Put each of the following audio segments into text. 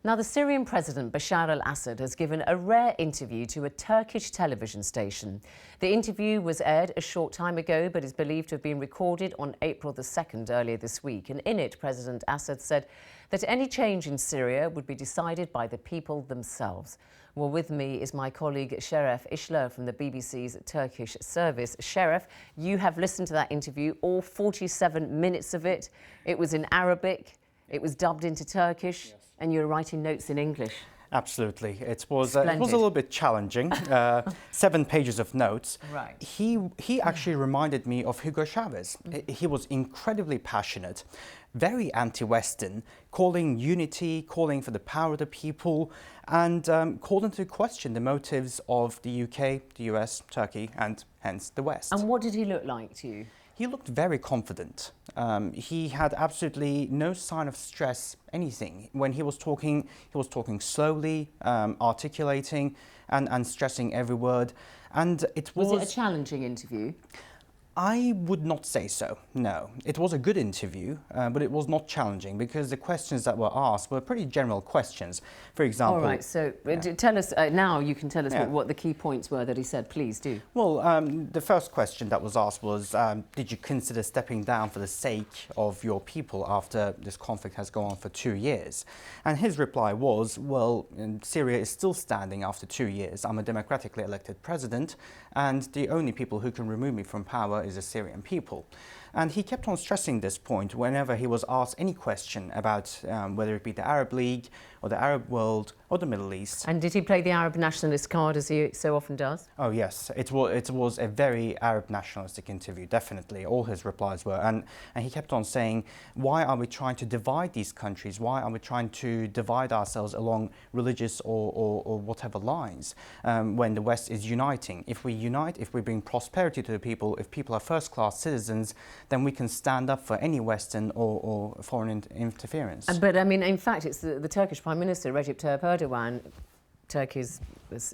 Now, the Syrian President Bashar al-Assad has given a rare interview to a Turkish television station. The interview was aired a short time ago, but is believed to have been recorded on April the 2nd earlier this week. And in it, President Assad said that any change in Syria would be decided by the people themselves. Well, with me is my colleague Seref Isler from the BBC's Turkish service. Seref, you have listened to that interview, all 47 minutes of it. It was in Arabic, it was dubbed into Turkish, yes. And you were writing notes in English. Absolutely. It was a little bit challenging. 7 pages of notes. Right. He actually reminded me of Hugo Chavez. He was incredibly passionate, very anti-Western, calling unity, calling for the power of the people, and called into question the motives of the UK, the US, Turkey, and hence the West. And what did he look like to you? He looked very confident. He had absolutely no sign of stress, anything. When he was talking slowly, articulating and stressing every word. And it was... Was it a challenging interview? I would not say so, no. It was a good interview, but it was not challenging because the questions that were asked were pretty general questions. For example... All right, so tell us, now you can tell us what the key points were that he said. Please do. Well, the first question that was asked was, did you consider stepping down for the sake of your people after this conflict has gone on for 2 years? And his reply was, well, Syria is still standing after 2 years. I'm a democratically elected president, and the only people who can remove me from power is the Syrian people. And he kept on stressing this point whenever he was asked any question about whether it be the Arab League or the Arab world or the Middle East. And did he play the Arab nationalist card as he so often does? Oh yes, it was a very Arab nationalistic interview, definitely. All his replies were. And he kept on saying, why are we trying to divide these countries? Why are we trying to divide ourselves along religious or whatever lines when the West is uniting? If we unite, if we bring prosperity to the people, if people are first-class citizens, then we can stand up for any Western or foreign interference. But I mean, in fact, it's the Turkish Prime Minister, Recep Erdogan, Turkey's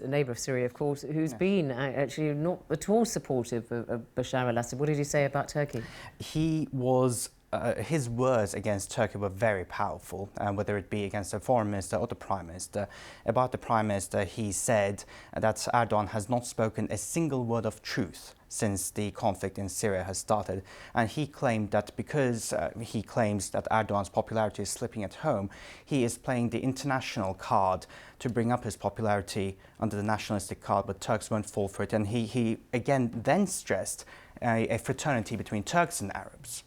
a neighbour of Syria, of course, who's been actually not at all supportive of Bashar al-Assad. What did he say about Turkey? He was... his words against Turkey were very powerful, whether it be against the foreign minister or the prime minister. About the prime minister, he said that Erdogan has not spoken a single word of truth since the conflict in Syria has started. And he claimed that because he claims that Erdogan's popularity is slipping at home, he is playing the international card to bring up his popularity under the nationalistic card, but Turks won't fall for it. And he again then stressed a fraternity between Turks and Arabs.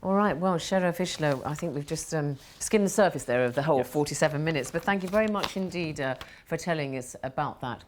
All right, well, Seref Isler, I think we've just skimmed the surface there of the whole 47 minutes, but thank you very much indeed for telling us about that.